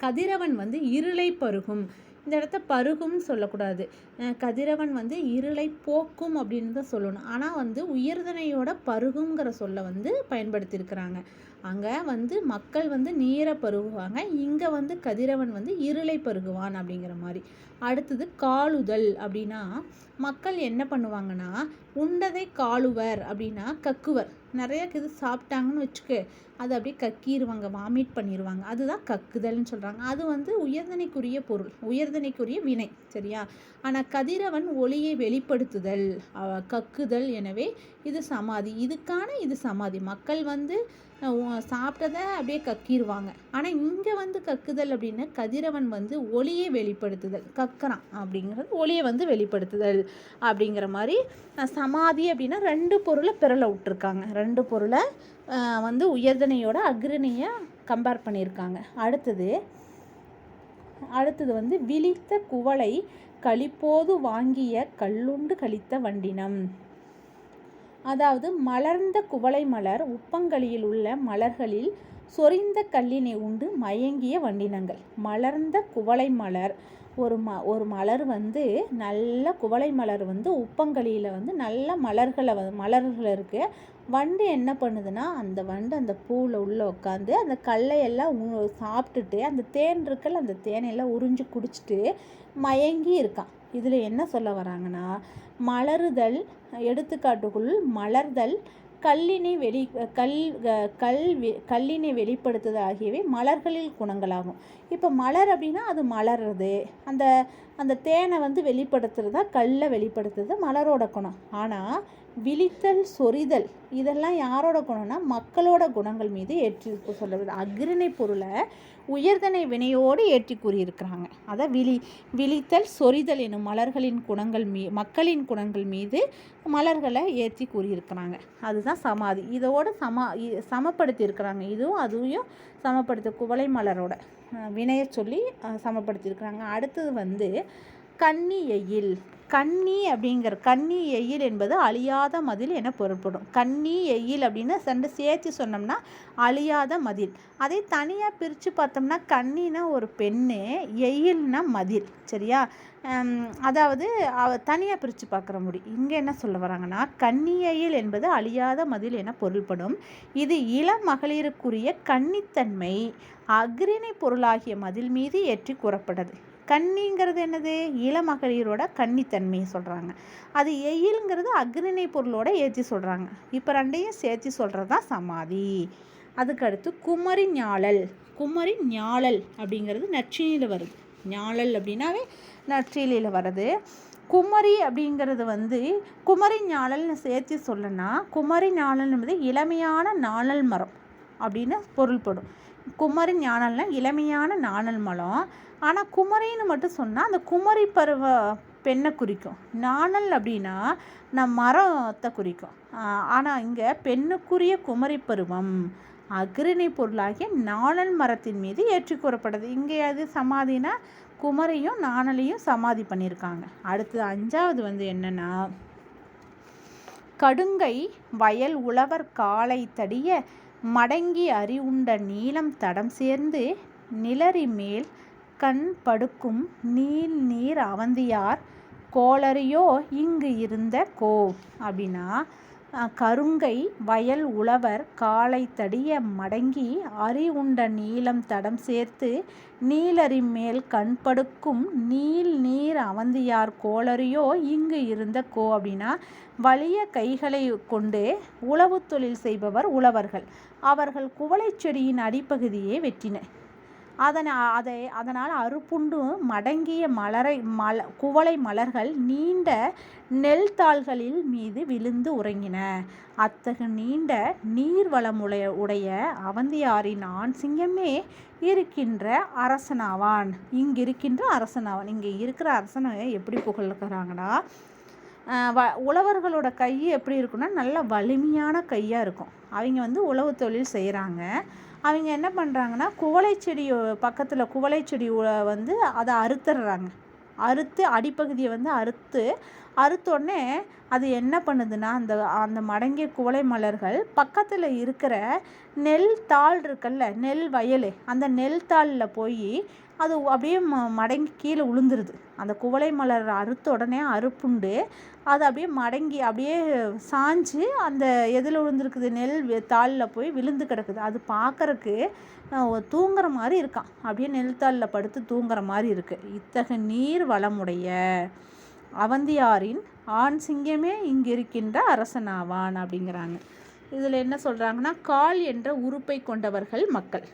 கதிரவன் வந்து இருளை பருகும். இந்த இடத்த பருகும்னு சொல்லக்கூடாது, கதிரவன் வந்து இருளை போக்கும் அப்படின்னு தான் சொல்லணும். ஆனால் வந்து உயர்தனையோட பருகுங்கிற சொல்ல வந்து பயன்படுத்தியிருக்கிறாங்க. அங்கே வந்து மக்கள் வந்து நீரை பருகுவாங்க, இங்கே வந்து கதிரவன் வந்து இருளை பருகுவான் அப்படிங்கிற மாதிரி. அடுத்தது காளுதல் அப்படின்னா மக்கள் என்ன பண்ணுவாங்கன்னா, உண்டதை காளுவர் அப்படின்னா கக்குவர். நிறைய இது சாப்பிட்டாங்கன்னு வச்சுக்க, அது அப்படியே கக்கிடுவாங்க, வாமிட் பண்ணிடுவாங்க, அதுதான் கக்குதல்னு சொல்கிறாங்க. அது வந்து உயர்தனைக்குரிய பொருள், உயர்தனைக்குரிய வினை, சரியா? ஆனால் கதிரவன் ஒளியை வெளிப்படுத்துதல், கக்குதல். எனவே இது சமாதி, இது சமாதி. மக்கள் வந்து சாப்பிட்டதை அப்படியே கக்கிடுவாங்க. ஆனால் இங்கே வந்து கக்குதல் அப்படின்னு கதிரவன் வந்து ஒளியை வெளிப்படுத்துதல், கக்குறான் அப்படிங்கிறது ஒளியை வந்து வெளிப்படுத்துதல் அப்படிங்கிற மாதிரி. சமாதி அப்படின்னா 2 பொருளை பிறலை விட்டுருக்காங்க, 2 பொருளை வந்து உயர்தனையோட அக்ரிணையை கம்பேர் பண்ணியிருக்காங்க. அடுத்தது வந்து விழித்த குவளை களிப்போது வாங்கிய கல்லுண்டு கழித்த வண்டினம். அதாவது மலர்ந்த குவளை மலர் உப்பங்களில் உள்ள மலர்களில் சொரிந்த கல்லினை உண்டு மயங்கிய வண்டினங்கள். மலர்ந்த குவளை மலர், ஒரு மலர் வந்து நல்ல குவளை மலர் வந்து உப்பங்களில் வந்து நல்ல மலர்கள் இருக்கு. வண்டு என்ன பண்ணுதுன்னா, அந்த வண்டு அந்த பூவில் உள்ளே உட்காந்து அந்த கல்லையெல்லாம் சாப்பிட்டுட்டு அந்த தேன் இருக்குல்ல, அந்த தேனையெல்லாம் உறிஞ்சி குடிச்சிட்டு மயங்கி இருக்கான். இதில் என்ன சொல்ல வராங்கன்னா, மலருதல், எடுத்துக்காட்டுக்குள் மலர்தல், கல்லினை வெளிப்படுத்துதல் ஆகியவை மலர்களில் குணங்களாகும். இப்போ மலர் அப்படின்னா அது மலர்றது, அந்த தேனை வந்து வெளிப்படுத்துறதா, கல்லை வெளிப்படுத்துறது மலரோட குணம். ஆனால் விழித்தல், சொரிதல் இதெல்லாம் யாரோட குணம்னா மக்களோட குணங்கள் மீது ஏற்றி சொல்லுவது. அக்ரிணை பொருளை உயர்தனை வினையோடு ஏற்றி கூறியிருக்கிறாங்க. அதை விழித்தல், சொரிதல் எனும் மக்களின் குணங்கள் மீது மலர்களை ஏற்றி கூறியிருக்கிறாங்க. அதுதான் சமாதி. இதோடு சமப்படுத்தியிருக்கிறாங்க. இதுவும் அதுவும் சமப்படுத்தி குவளை மலரோட வினையை சொல்லி சமப்படுத்தியிருக்கிறாங்க. அடுத்தது வந்து கன்னி எயில். கன்னி எயில் என்பது அழியாத மதில் என பொருள்படும். கன்னி எயில் அப்படின்னு சேர்த்து சொன்னோம்னா அழியாத மதில். அதை தனியாக பிரித்து பார்த்தோம்னா கன்னினா ஒரு பெண்ணு, எயில்னா மதில், சரியா? அதாவது தனியாக பிரித்து பார்க்குற முடியும். இங்கே என்ன சொல்ல வராங்கன்னா, கன்னி எயில் என்பது அழியாத மதில் என பொருள்படும். இது இளம் மகளிருக்குரிய கன்னித்தன்மை அக்ரிணை பொருளாகிய மதில் மீது ஏற்றி கூறப்பட்டது. கன்னிங்கிறது என்னது? இளமகளிரோட கன்னித்தன்மையை சொல்கிறாங்க. அது எயில்ங்கிறது அக்ரிணை பொருளோட ஏற்றி சொல்கிறாங்க. இப்போ 2ஐயும் சேர்த்து சொல்கிறது தான் சமாதி. அதுக்கடுத்து குமரி ஞாழல் அப்படிங்கிறது நற்றினியில் வருது. ஞாழல் அப்படின்னாவே நற்றினியில் வருது. குமரி அப்படிங்கிறது வந்து குமரி ஞாழல்னு சேர்த்து சொல்லனா, குமரி ஞாழல் என்பது இளமையான நாணல் மரம் அப்படின்னு பொருள்படும். குமரி ஞாழல்னா இளமையான நாணல் மரம். ஆனால் குமரின்னு மட்டும் சொன்னால் அந்த குமரி பருவ பெண்ணை குறிக்கும். நாணல் அப்படின்னா மரத்தை குறிக்கும். ஆனால் இங்கே பெண்ணுக்குரிய குமரி பருவம் அக்ரிணை பொருளாகிய நாணல் மரத்தின் மீது ஏற்றி கூறப்படுது. இங்கே அது சமாதினா குமரியும் நாணலையும் சமாதி பண்ணியிருக்காங்க. அடுத்தது 5வது வந்து என்னென்னா, கடுங்கை வயல் உழவர் காலை தடிய மடங்கி அறிவுண்ட நீளம் தடம் சேர்ந்து நிலரி மேல் கண் படுக்கும் நீர் அவந்தியார் கோளறியோ இங்கு இருந்த கோ. அப்படின்னா கருங்கை வயல் உழவர் காலை தடிய மடங்கி அரி உண்ட நீலம் தடம் சேர்த்து நீலரி மேல் கண்படுக்கும் நீல் நீர் அவந்தியார் கோளரியோ இங்கு இருந்த கோ. அப்படின்னா வலிய கைகளை கொண்டு உழவு தொழில் செய்பவர் உழவர்கள். அவர்கள் குவளை செடியின் அடிப்பகுதியை வெட்டினர். அதனால் அறுப்புண்டு மடங்கிய குவளை மலர்கள் நீண்ட நெல் தாள்களில் மீது விழுந்து உறங்கின. அத்தகு நீண்ட நீர்வளமுடைய அவந்தியாரின் ஆண் சிங்கமே இருக்கின்ற அரசனாவான். இங்கே இருக்கிற அரசனை எப்படி புகழ்கிறாங்கன்னா, உழவர்களோட கை எப்படி இருக்குன்னா நல்ல வலிமையான கையாக இருக்கும். அவங்க உழவு தொழில் செய்கிறாங்க. அவங்க என்ன பண்ணுறாங்கன்னா, குவளை செடி பக்கத்தில் குவளை செடி அதை அறுத்துடுறாங்க. அடிப்பகுதியை அறுத்தோடனே அது என்ன பண்ணுதுன்னா, அந்த மடங்கிய குவளை மலர்கள் பக்கத்தில் இருக்கிற நெல் தாள் இருக்குல்ல, நெல் வயல், அந்த நெல் தாளில் போய் அது அப்படியே மடங்கி கீழே விழுந்துருது. அந்த குவளை மலர் அறுத்த உடனே அறுப்புண்டு அது அப்படியே மடங்கி அப்படியே சாஞ்சு அந்த எதில் விழுந்துருக்குது, நெல் தாளில் போய் விழுந்து கிடக்குது. அது பார்க்குறக்கு தூங்குற மாதிரி இருக்கான். அப்படியே நெல் தாளில் படுத்து தூங்குற மாதிரி இருக்குது. இத்தகைய நீர் வளமுடைய அவந்தியாரின் ஆண் சிங்கமே இங்கு இருக்கின்ற அரசனாவான் அப்படிங்கிறாங்க. இதில் என்ன சொல்கிறாங்கன்னா, கால் என்ற உறுப்பை கொண்டவர்கள் மக்கள்.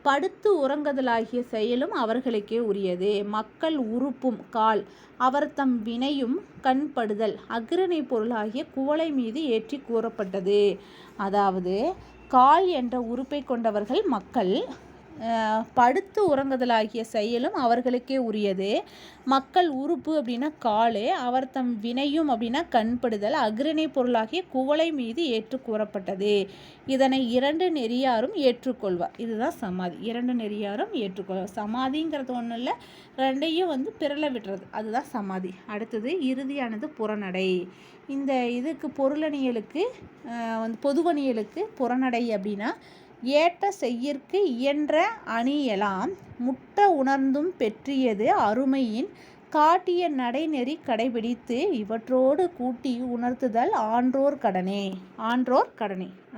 படுத்து உறங்குதலாகிய செயலும் அவர்களுக்கே உரியது. மக்கள் உறுப்பும் கால் அவர் தம் வினையும் கண்படுதல் அக்ரணை பொருளாகிய குவளை மீது ஏற்றி கூறப்பட்டது. அதாவது கால் என்ற உறுப்பை கொண்டவர்கள் மக்கள். படுத்து உறங்குதலாகிய செயலும் அவர்களுக்கே உரியது. மக்கள் உறுப்பு அப்படின்னா கால், அவர் தம் வினையும் அப்படின்னா கண்படுதல் அக்ரணை பொருளாகிய குவளை மீது ஏற்று கூறப்பட்டது. இதனை இரண்டு நெறியாரும் ஏற்றுக்கொள்வார். இதுதான் சமாதி. இரண்டு நெறியாரும் ஏற்றுக்கொள்வார். சமாதிங்கிறது ஒன்றும் இல்லை, ரெண்டையும் பிறல விட்டுறது, அதுதான் சமாதி. அடுத்தது இறுதியானது புறநடை. இந்த இதுக்கு பொருளணியலுக்கு பொதுவணியலுக்கு புறநடை அப்படின்னா, ஏற்ற செய்யிற்கு இயன்ற அணியெல்லாம் முற்ற உணர்ந்தும் பெற்றியது அருமையின் காட்டிய நடைநெறி கடைபிடித்து இவற்றோடு கூட்டி உணர்த்துதல் ஆன்றோர் கடனே.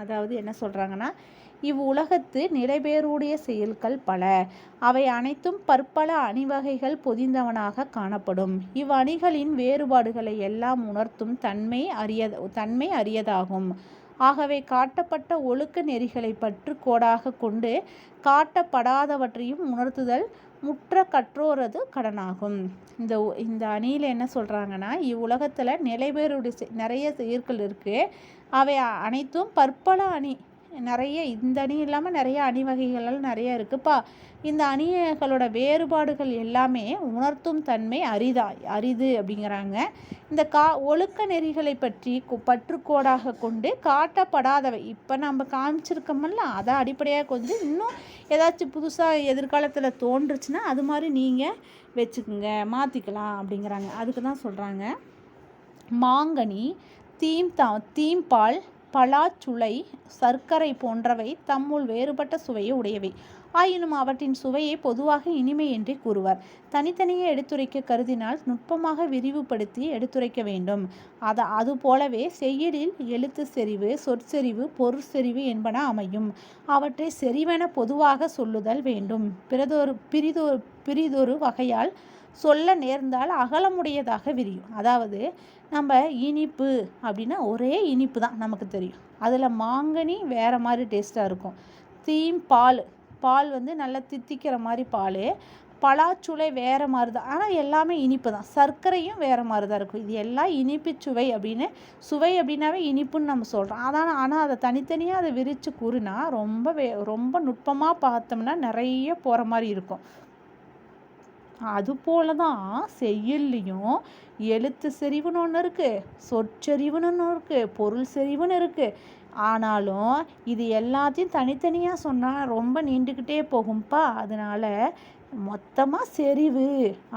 அதாவது என்ன சொல்கிறாங்கன்னா, இவ்வுலகத்து நிலைபேறுடைய செயல்கள் பல. அவை அனைத்தும் பற்பல அணிவகைகள் பொதிந்தவனாக காணப்படும். இவ்வணிகளின் வேறுபாடுகளை எல்லாம் உணர்த்தும் தன்மை அரியதாகும். ஆகவே காட்டப்பட்ட ஒழுக்க நெறிகளை பற்று கோடாக கொண்டு காட்டப்படாதவற்றையும் உணர்த்துதல் முற்ற கற்றோரது கடனாகும். இந்த அணியில் என்ன சொல்கிறாங்கன்னா, இவ்வுலகத்தில் நிலைபேறுடைய நிறைய செயற்கள் இருக்குது. அவை அனைத்தும் பற்பல அணி, நிறைய இந்த அணி இல்லாமல் நிறைய அணி வகைகள் நிறைய இருக்குப்பா. இந்த அணிகளோட வேறுபாடுகள் எல்லாமே உணர்த்தும் தன்மை அரிது அப்படிங்கிறாங்க. இந்த ஒழுக்க நெறிகளை பற்றி பற்றுக்கோடாக கொண்டு காட்டப்படாதவை, இப்போ நம்ம காமிச்சிருக்கோம்ல, அதை அடிப்படையாக கொண்டு இன்னும் ஏதாச்சும் புதுசாக எதிர்காலத்தில் தோன்றுச்சுன்னா அது மாதிரி நீங்கள் வச்சுக்குங்க, மாற்றிக்கலாம் அப்படிங்கிறாங்க. அதுக்கு தான் சொல்கிறாங்க, மாங்கனி, தீம்பால், பலாச்சுளை, சர்க்கரை போன்றவை தம்முள் வேறுபட்ட சுவையை உடையவை. ஆயினும் அவற்றின் சுவையை பொதுவாக இனிமை என்றே கூறுவார். தனித்தனியே எடுத்துரைக்க கருதினால் நுட்பமாக விரிவுபடுத்தி எடுத்துரைக்க வேண்டும். அதுபோலவே செய்யுளில் எழுத்து செறிவு, சொற்செறிவு, பொருட்செறிவு என்பன அமையும். அவற்றை செறிவென பொதுவாக சொல்லுதல் வேண்டும். பிறிதொரு வகையால் சொல்ல நேர்ந்தால் அகலமுடையதாக விரியும். அதாவது நம்ம இனிப்பு அப்படின்னா ஒரே இனிப்பு தான் நமக்கு தெரியும். அதில் மாங்கனி வேறு மாதிரி டேஸ்ட்டாக இருக்கும். பால் நல்லா தித்திக்கிற மாதிரி பால். பலாச்சுளை வேறு மாதிரி தான், ஆனால் எல்லாமே இனிப்பு தான். சர்க்கரையும் வேறு மாதிரி தான் இருக்கும். இது எல்லாம் இனிப்பு சுவை அப்படின்னாவே இனிப்புன்னு நம்ம சொல்கிறோம். ஆனால் அதை தனித்தனியாக அதை விரித்து கூறினா ரொம்ப நுட்பமாக பார்த்தோம்னா நிறைய போகிற மாதிரி இருக்கும். அதுபோல தான் செய்யுள்ளையும் எழுத்து செறிவுன்னு ஒன்று இருக்குது, சொற்செறிவுன்னு ஒன்று இருக்குது, பொருள் செறிவுன்னு இருக்குது. ஆனாலும் இது எல்லாத்தையும் தனித்தனியாக சொன்னால் ரொம்ப நீண்டுக்கிட்டே போகும்ப்பா. அதனால் மொத்தமாக செறிவு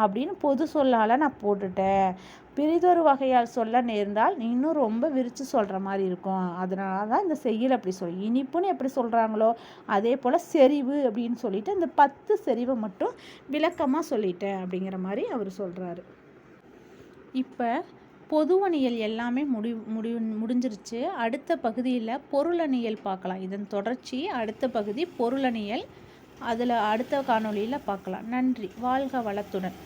அப்படின்னு பொது சொல்லால் நான் போட்டுட்டேன். பிறிதொரு வகையால் சொல்ல நேர்ந்தால் இன்னும் ரொம்ப விரித்து சொல்கிற மாதிரி இருக்கும். அதனால தான் இந்த செய்யுள் அப்படி இனிப்புன்னு எப்படி சொல்கிறாங்களோ அதே போல் செறிவு அப்படின்னு சொல்லிட்டு இந்த 10 செறிவை மட்டும் விளக்கமாக சொல்லிட்டேன் அப்படிங்கிற மாதிரி அவர் சொல்கிறாரு. இப்போ பொதுவணியல் எல்லாமே முடிஞ்சிருச்சு. அடுத்த பகுதியில் பொருளணியல் பார்க்கலாம். இதன் தொடர்ச்சி அடுத்த பகுதி பொருளணியல். அதில் அடுத்த காணொளியில் பார்க்கலாம். நன்றி. வாழ்க வளத்துடன்.